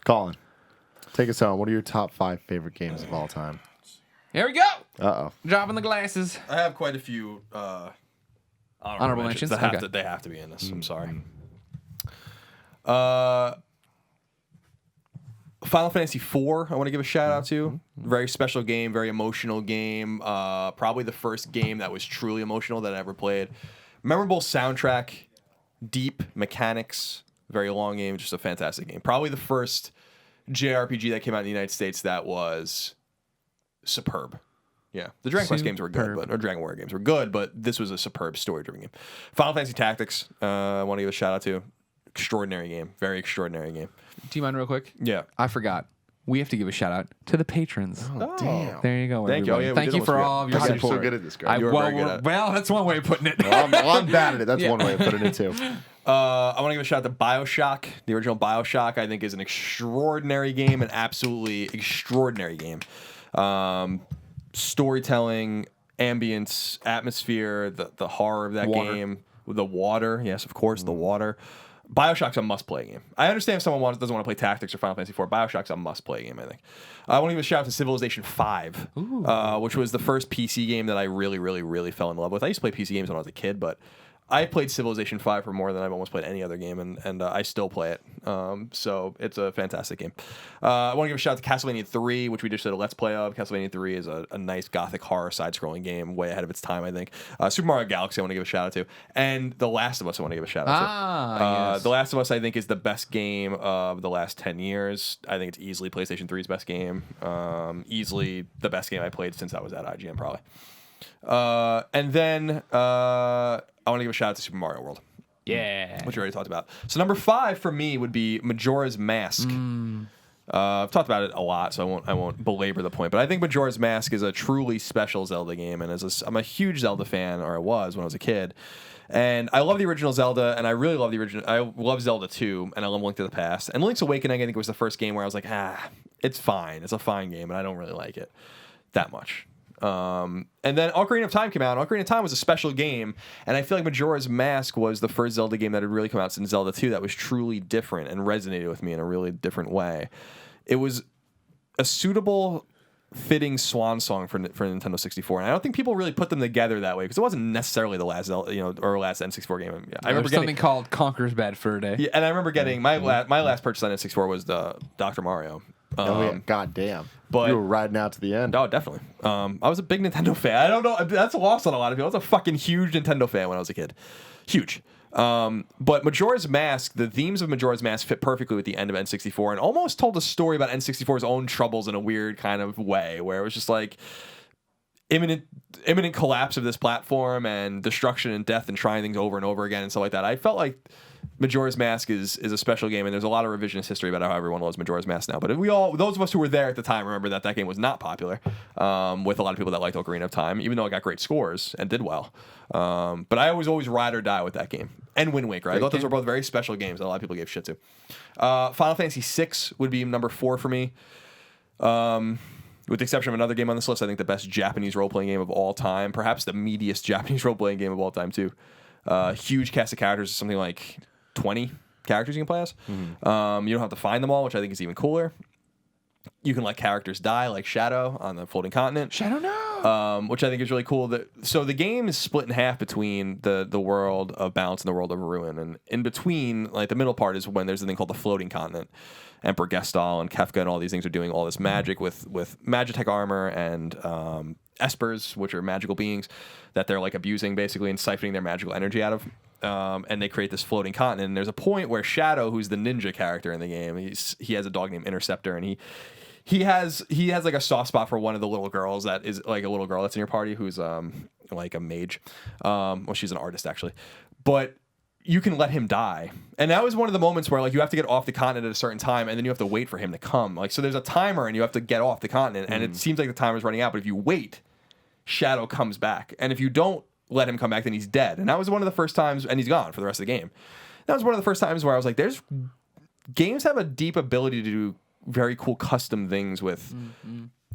Colin, take us home. What are your top 5 favorite games of all time? Here we go. Uh-oh. Dropping the glasses. I have quite a few Honorable mentions? that Okay. they have to be in this. I'm sorry. Final Fantasy IV, I want to give a shout out to. Very special game, very emotional game. Probably the first game that was truly emotional that I ever played. Memorable soundtrack, deep mechanics, very long game, just a fantastic game. Probably the first JRPG that came out in the United States that was superb. Yeah, the Dragon Quest games were good, or Dragon Warrior games were good, but this was a superb story-driven game. Final Fantasy Tactics, I want to give a shout out to. Extraordinary game, very extraordinary game. Do you mind real quick? Yeah. I forgot. We have to give a shout out to the patrons. Oh, damn. There you go. Thank you. everybody. Oh, yeah, we Thank did you for almost all of your God, you're support. so good at this, guy. You were very good at it. Well, that's one way of putting it. Well, I'm bad at it. That's one way of putting it, too. I want to give a shout out to Bioshock. The original Bioshock, I think, is an extraordinary game, an absolutely extraordinary game. Storytelling, ambience, atmosphere, the horror of that game, the water. Yes, of course, the water. Bioshock's a must-play game. I understand if someone doesn't want to play Tactics or Final Fantasy IV. Bioshock's a must-play game, I think. I want to give a shout out to Civilization V, which was the first PC game that I really, really, really fell in love with. I used to play PC games when I was a kid, but I played Civilization V for more than I've almost played any other game, and I still play it. So it's a fantastic game. I want to give a shout out to Castlevania 3, which we just did a Let's Play of. Castlevania 3 is a nice gothic horror side-scrolling game, way ahead of its time, I think. Super Mario Galaxy I want to give a shout out to. And The Last of Us I want to give a shout out to. Yes. The Last of Us I think is the best game of the last 10 years. I think it's easily PlayStation 3's best game. Easily the best game I played since I was at IGN, probably. And then I want to give a shout out to Super Mario World, Yeah. which we already talked about. So number 5 for me would be Majora's Mask. I've talked about it a lot, so I won't belabor the point. But I think Majora's Mask is a truly special Zelda game, and I'm a huge Zelda fan, or I was when I was a kid. And I love the original Zelda, and I really love the original. I love Zelda 2, and I love Link to the Past. And Link's Awakening, I think, was the first game where I was like, it's fine. It's a fine game, and I don't really like it that much. And then Ocarina of Time came out. Ocarina of Time was a special game, and I feel like Majora's Mask was the first Zelda game that had really come out since Zelda 2 that was truly different and resonated with me in a really different way. It was a suitable, fitting swan song for Nintendo 64, and I don't think people really put them together that way because it wasn't necessarily the last Zelda, or last N64 game. I remember There's something called Conker's Bad Fur Day. Yeah, and I remember getting my last purchase on N64 was the Dr. Mario. God damn. But you were riding out to the end. Oh, definitely. I was a big Nintendo fan. I don't know. That's lost on a lot of people. I was a fucking huge Nintendo fan when I was a kid. Huge. But Majora's Mask, the themes of Majora's Mask fit perfectly with the end of N64 and almost told a story about N64's own troubles in a weird kind of way, where it was just like imminent collapse of this platform and destruction and death and trying things over and over again and stuff like that. I felt like Majora's Mask is a special game, and there's a lot of revisionist history about how everyone loves Majora's Mask now. But those of us who were there at the time, remember that game was not popular with a lot of people that liked Ocarina of Time, even though it got great scores and did well. But I was always ride or die with that game. And Wind Waker. I thought those were both very special games that a lot of people gave shit to. Final Fantasy VI would be number 4 for me. With the exception of another game on this list, I think the best Japanese role-playing game of all time, perhaps the meatiest Japanese role-playing game of all time, too. Huge cast of characters, something like 20 characters you can play as. Mm-hmm. You don't have to find them all, which I think is even cooler. You can let characters die, like Shadow on the Floating Continent. Shadow, no! Which I think is really cool. So the game is split in half between the world of Balance and the world of Ruin. And in between, like the middle part is when there's a thing called the Floating Continent. Emperor Gestal and Kefka and all these things are doing all this magic with Magitech armor and espers, which are magical beings that they're like abusing basically and siphoning their magical energy out of. And they create this floating continent. And there's a point where Shadow, who's the ninja character in the game, he has a dog named Interceptor, and he has like a soft spot for one of the little girls that is like a little girl that's in your party who's like a mage. Well, she's an artist actually, but you can let him die. And that was one of the moments where like you have to get off the continent at a certain time, and then you have to wait for him to come. Like, so there's a timer, and you have to get off the continent, and it seems like the timer's running out. But if you wait, Shadow comes back, and if you don't let him come back, then he's dead. And that was one of the first times, and he's gone for the rest of the game. That was one of the first times where I was like, games have a deep ability to do very cool custom things with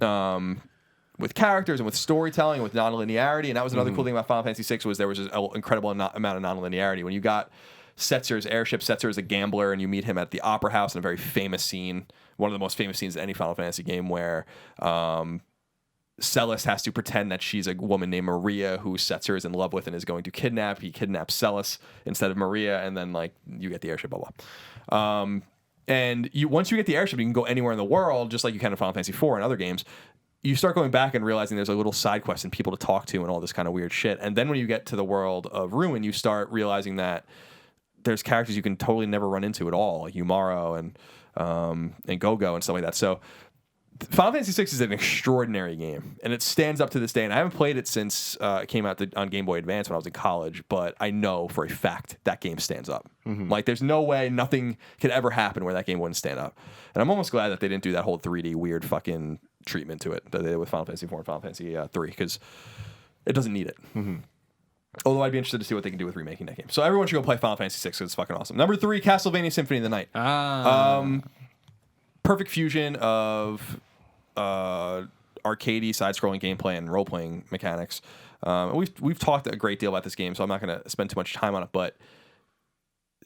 characters and with storytelling and with non-linearity. And that was another cool thing about Final Fantasy VI was there was an incredible amount of non-linearity. When you got Setzer's airship. Setzer is a gambler, and you meet him at the Opera House in a very famous scene, one of the most famous scenes in any Final Fantasy game, where Celis has to pretend that she's a woman named Maria who Setzer is in love with and is going to kidnap. He kidnaps Celis instead of Maria, and then like you get the airship, blah blah. And once you get the airship, you can go anywhere in the world, just like you can in Final Fantasy IV and other games. You start going back and realizing there's a little side quest and people to talk to and all this kind of weird shit. And then when you get to the world of Ruin, you start realizing that there's characters you can totally never run into at all, like Yumaro and Go-Go and stuff like that. So Final Fantasy VI is an extraordinary game, and it stands up to this day. And I haven't played it since it came out on Game Boy Advance when I was in college, but I know for a fact that game stands up. Like, there's no way nothing could ever happen where that game wouldn't stand up. And I'm almost glad that they didn't do that whole 3D weird fucking treatment to it that they did with Final Fantasy IV and Final Fantasy III, because it doesn't need it. Although I'd be interested to see what they can do with remaking that game. So everyone should go play Final Fantasy VI because it's fucking awesome. Number 3, Castlevania Symphony of the Night. Perfect fusion of arcadey side-scrolling gameplay and role-playing mechanics. We've talked a great deal about this game, so I'm not going to spend too much time on it. But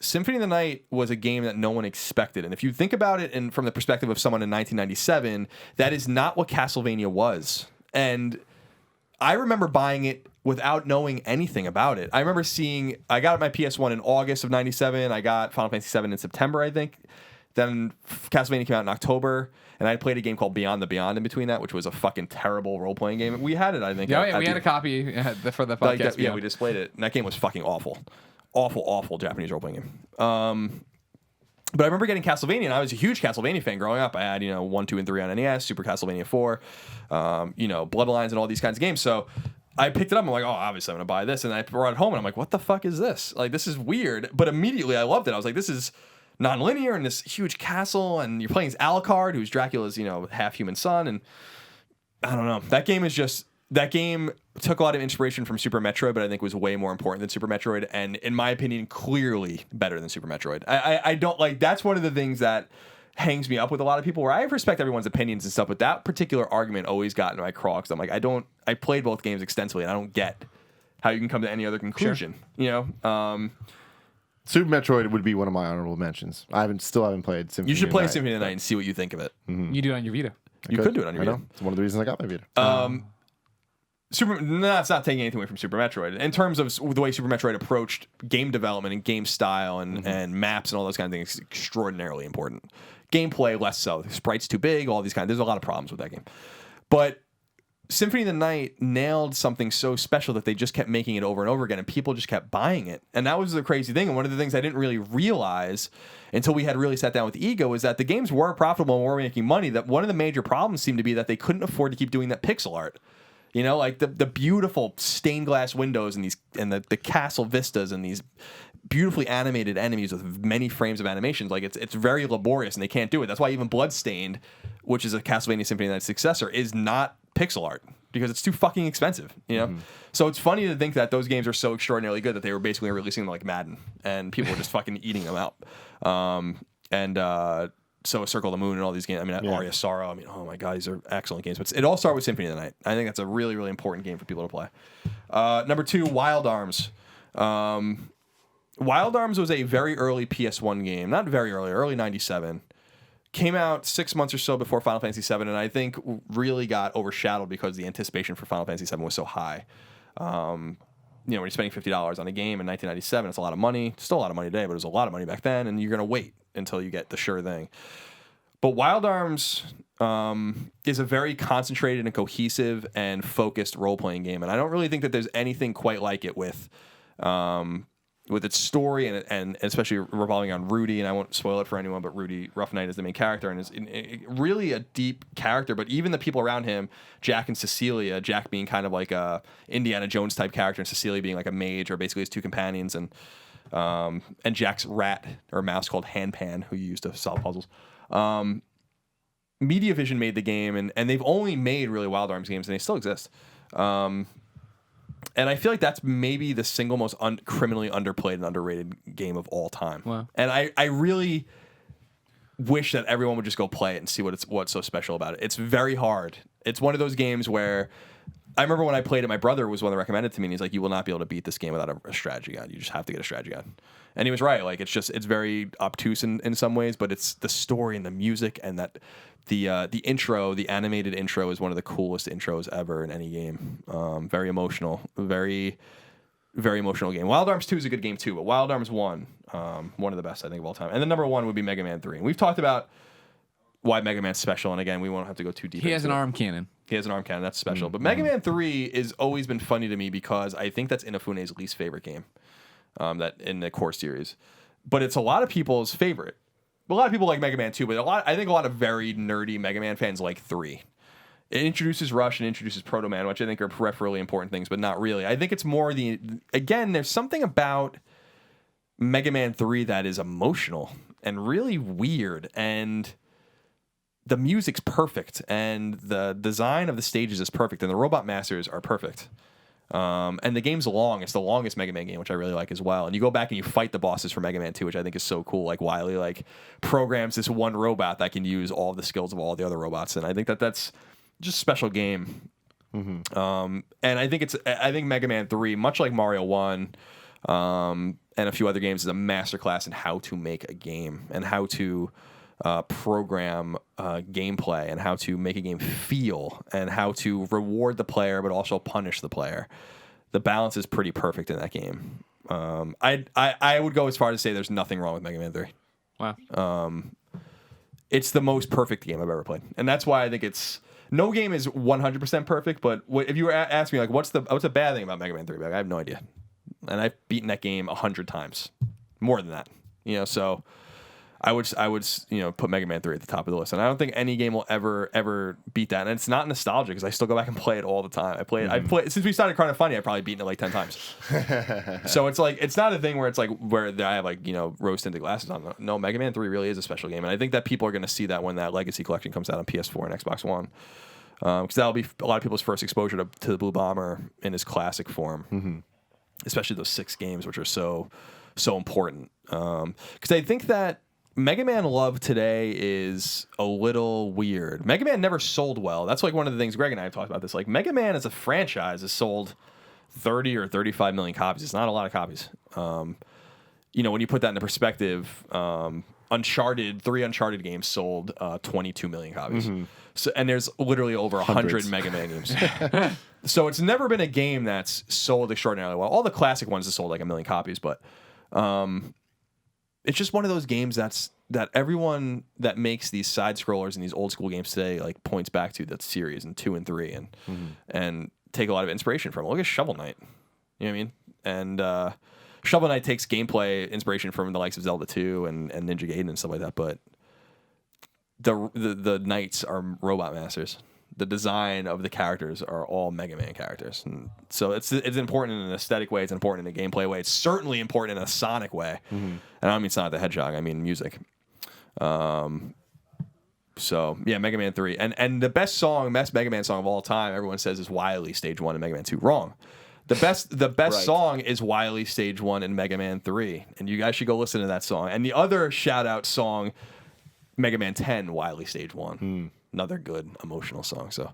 Symphony of the Night was a game that no one expected, and if you think about it from the perspective of someone in 1997, that is not what Castlevania was. And I remember buying it without knowing anything about it. I remember I got my PS1 in August of 97. I got Final Fantasy VII in September, I think. Then Castlevania came out in October, and I played a game called Beyond the Beyond in between that, which was a fucking terrible role-playing game. We had it, I think. Yeah, we had a copy for the podcast. Yeah, we displayed it, and that game was fucking awful. Awful Japanese role-playing game. But I remember getting Castlevania, and I was a huge Castlevania fan growing up. I had, 1, 2, and 3 on NES, Super Castlevania 4, Bloodlines, and all these kinds of games. So I picked it up, and I'm like, oh, obviously I'm going to buy this. And I brought it home, and I'm like, what the fuck is this? Like, this is weird. But immediately I loved it. I was like, this is non-linear and this huge castle, and you're playing as Alucard, who's Dracula's, half-human son. And I don't know. That game took a lot of inspiration from Super Metroid, but I think was way more important than Super Metroid, and in my opinion, clearly better than Super Metroid. I don't like, that's one of the things that hangs me up with a lot of people, where I respect everyone's opinions and stuff, but that particular argument always got into my craw, because I'm like, I played both games extensively, and I don't get how you can come to any other conclusion. Sure. Super Metroid would be one of my honorable mentions. Still haven't played Symphony. You should play of the Night. Symphony of the Night and see what you think of it. You do it on your Vita. You could do it on your I Vita. know. It's one of the reasons I got my Vita. It's not taking anything away from Super Metroid. In terms of the way Super Metroid approached game development and game style and maps and all those kind of things, is extraordinarily important. Gameplay, less so. The sprite's too big, all these there's a lot of problems with that game. But Symphony of the Night nailed something so special that they just kept making it over and over again, and people just kept buying it. And that was the crazy thing. And one of the things I didn't really realize until we had really sat down with Ego is that the games were profitable and were making money. That one of the major problems seemed to be that they couldn't afford to keep doing that pixel art. Like the beautiful stained glass windows and the castle vistas and these beautifully animated enemies with many frames of animations. Like it's very laborious, and they can't do it. That's why even Bloodstained, which is a Castlevania Symphony of the Night successor, is not pixel art, because it's too fucking expensive. So it's funny to think that those games are so extraordinarily good that they were basically releasing them like Madden, and people were just fucking eating them out. So Circle of the Moon and all these games. Aria Sorrow. Oh my god, these are excellent games. But it all started with Symphony of the Night. I think that's a really, really important game for people to play. Number 2, Wild Arms. Wild Arms was a very early PS1 game. Not very early 97. Came out 6 months or so before Final Fantasy VII, and I think really got overshadowed because the anticipation for Final Fantasy VII was so high. When you're spending $50 on a game in 1997, it's a lot of money. It's still a lot of money today, but it was a lot of money back then, and you're going to wait until you get the sure thing. But Wild Arms is a very concentrated and cohesive and focused role-playing game, and I don't really think that there's anything quite like it with its story and especially revolving on Rudy, and I won't spoil it for anyone, but Rudy Rough Knight is the main character and is really a deep character. But even the people around him, Jack and Cecilia, Jack being kind of like a Indiana Jones type character, and Cecilia being like a mage, or basically his two companions, and Jack's rat or mouse called Handpan, who you use to solve puzzles. Mediavision made the game, and they've only made really Wild Arms games, and they still exist. And I feel like that's maybe the single most criminally underplayed and underrated game of all time. Wow. And I really wish that everyone would just go play it and see what's so special about it. It's very hard. It's one of those games where I remember when I played it, my brother was one that recommended it to me, and he's like, "You will not be able to beat this game without a strategy guide. You just have to get a strategy guide." And he was right. Like it's very obtuse in some ways, but it's the story and the music and that the intro, the animated intro, is one of the coolest intros ever in any game. Very emotional, very emotional game. Wild Arms 2 is a good game too, but Wild Arms 1, one of the best I think of all time. And then number 1 would be Mega Man 3. And we've talked about why Mega Man's special, and again, we won't have to go too deep. He has into an it. arm cannon. He has an arm cannon. That's special. But Mega Man 3 has always been funny to me because I think that's Inafune's least favorite game, that in the core series. But it's a lot of people's favorite. A lot of people like Mega Man 2, but I think a lot of very nerdy Mega Man fans like 3. It introduces Rush and introduces Proto Man, which I think are peripherally important things, but not really. I think it's more again, there's something about Mega Man 3 that is emotional and really weird, and the music's perfect, and the design of the stages is perfect, and the Robot Masters are perfect. And the game's long. It's the longest Mega Man game, which I really like as well. And you go back and you fight the bosses for Mega Man 2, which I think is so cool. Like Wily programs this one robot that can use all the skills of all the other robots, and I think that's just a special game. And I think Mega Man 3, much like Mario 1 and a few other games, is a masterclass in how to make a game and how to program gameplay and how to make a game feel and how to reward the player but also punish the player. The balance is pretty perfect in that game. I would go as far as to say there's nothing wrong with Mega Man 3. Wow. It's the most perfect game I've ever played, and that's why I think no game is 100% perfect. But if you were asking me what's the bad thing about Mega Man 3, I have no idea, and I've beaten that game 100 times, more than that. So I would put Mega Man 3 at the top of the list, and I don't think any game will ever beat that. And it's not nostalgia because I still go back and play it all the time. I've played since we started Kind of Funny. I've probably beaten it like 10 times. So it's not a thing where it's where I have rose tinted glasses on. No, Mega Man 3 really is a special game, and I think that people are going to see that when that Legacy Collection comes out on PS4 and Xbox One, because that'll be a lot of people's first exposure to the Blue Bomber in his classic form, especially those 6 games, which are so important. Because I think that Mega Man love today is a little weird. Mega Man never sold well. That's one of the things Greg and I have talked about this. Mega Man as a franchise has sold 30 or 35 million copies. It's not a lot of copies. When you put that into perspective, 3 Uncharted games sold 22 million copies. So, and there's literally over 100 Mega Man games. So it's never been a game that's sold extraordinarily well. All the classic ones have sold 1 million copies, but it's just one of those games that everyone that makes these side scrollers and these old school games today points back to that series and 2 and 3 and take a lot of inspiration from. Look at Shovel Knight. You know what I mean? And Shovel Knight takes gameplay inspiration from the likes of Zelda 2 and Ninja Gaiden and stuff like that, but the knights are Robot Masters. The design of the characters are all Mega Man characters, and so it's important in an aesthetic way. It's important in a gameplay way. It's certainly important in a sonic way, and I don't mean Sonic the Hedgehog. I mean music. So yeah, Mega Man 3, and the best Mega Man song of all time, everyone says is Wily Stage 1 in Mega Man 2. Wrong. The best right. Song is Wily Stage 1 in Mega Man 3, and you guys should go listen to that song. And the other shout out song, Mega Man 10, Wily Stage 1. Another good emotional song. So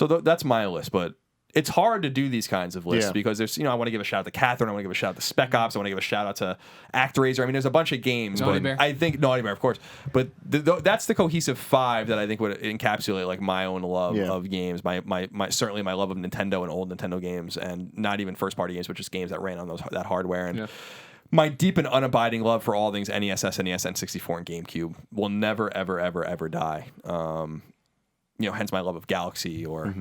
that's my list, but it's hard to do these kinds of lists because there's, I want to give a shout out to Catherine. I want to give a shout out to Spec Ops. I want to give a shout out to ActRaiser. I mean, there's a bunch of games. Naughty Bear. I think Naughty Bear, of course. But that's the cohesive 5 that I think would encapsulate my own love of games. My certainly my love of Nintendo and old Nintendo games, and not even first party games, but just games that ran on that hardware. And my deep and unabiding love for all things NES, SNES, N64, and GameCube will never, ever, ever, ever die. Hence my love of Galaxy or.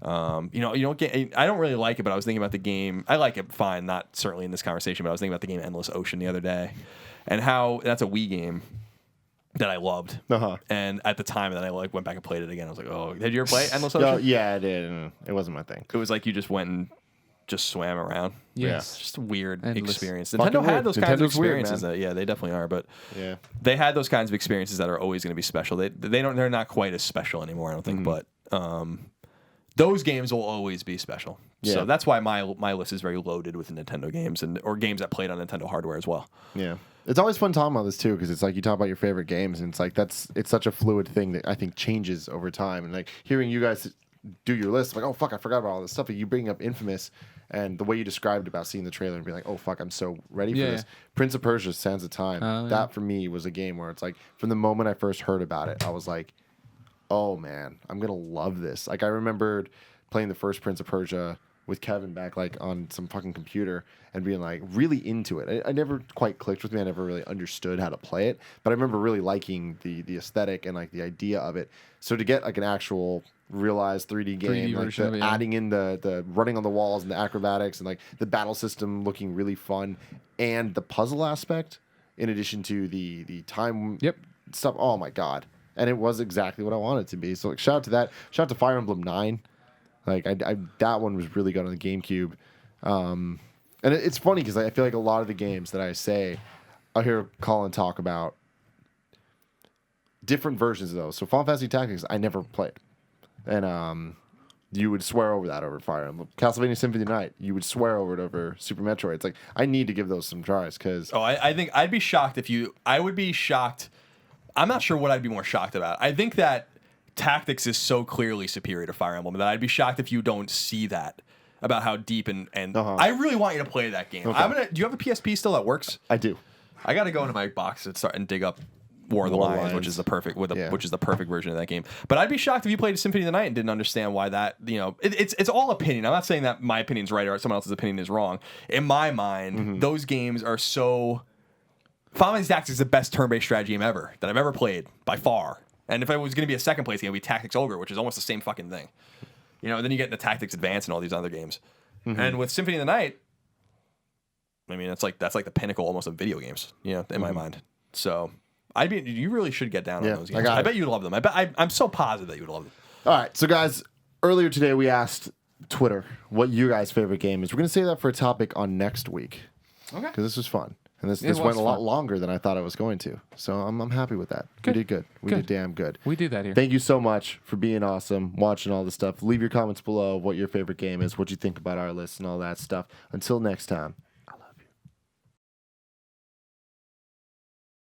I don't really like it, but I was thinking about the game. I like it fine, not certainly in this conversation, but I was thinking about the game Endless Ocean the other day, and how that's a Wii game that I loved. And at the time that I went back and played it again, I was like, oh, did you ever play Endless Ocean? Yeah, I did. It wasn't my thing. It was like you just went and just swam around. Yes. Just a weird experience. Fucking Nintendo had weird. those kinds of Nintendo's weird, experiences they definitely are, but yeah, they had those kinds of experiences that are always going to be special. They're not quite as special anymore, I don't think, but those games will always be special. Yeah. So that's why my list is very loaded with Nintendo games or games that played on Nintendo hardware as well. Yeah. It's always fun talking about this too, because it's you talk about your favorite games, and it's such a fluid thing that I think changes over time. And hearing you guys do your list, like, oh fuck, I forgot about all this stuff. And you bring up Infamous and the way you described about seeing the trailer and being like, oh fuck, I'm so ready for this. Prince of Persia: Sands of Time. That for me was a game where it's like, from the moment I first heard about it, I was like, oh man, I'm gonna love this. Like I remembered playing the first Prince of Persia with Kevin back like on some fucking computer and being like really into it. I never quite clicked with me. I never really understood how to play it, but I remember really liking the aesthetic and like the idea of it. So to get like an actual realized 3D game, 3D like version of it, adding in the running on the walls and the acrobatics and like the battle system looking really fun and the puzzle aspect in addition to the time stuff. Oh my God. And it was exactly what I wanted it to be. So like, shout out to that. Shout out to Fire Emblem 9. Like I that one was really good on the GameCube. And it's funny because I feel like a lot of the games that I say, I hear Colin talk about different versions of those. So Final Fantasy Tactics, I never played. And you would swear over that over Fire Emblem. Castlevania Symphony of the Night, you would swear over it over Super Metroid. It's like, I need to give those some tries because... Oh, I think I'd be shocked if you... I would be shocked... I'm not sure what I'd be more shocked about. I think that Tactics is so clearly superior to Fire Emblem that I'd be shocked if you don't see that about how deep and I really want you to play that game. Okay. Do you have a PSP still that works? I do. I got to go into my box and start and dig up War of the Lions, which is the perfect which is the perfect version of that game. But I'd be shocked if you played Symphony of the Night and didn't understand why that, it's all opinion. I'm not saying that my opinion's right or someone else's opinion is wrong. In my mind, those games are so... Final Fantasy Tactics is the best turn-based strategy game ever that I've ever played by far. And if it was going to be a second place game, it would be Tactics Ogre, which is almost the same fucking thing. And then you get into Tactics Advance and all these other games. And with Symphony of the Night, I mean, that's like the pinnacle almost of video games, in my mind. So you really should get down on those games. I bet you'd love them. I'm so positive that you would love them. All right, so guys, earlier today we asked Twitter what your guys' favorite game is. We're going to save that for a topic on next week. Okay. Because this was fun. And this went a lot longer than I thought it was going to. So I'm happy with that. Good. We did good. We did damn good. We do that here. Thank you so much for being awesome, watching all this stuff. Leave your comments below what your favorite game is, what you think about our list, and all that stuff. Until next time.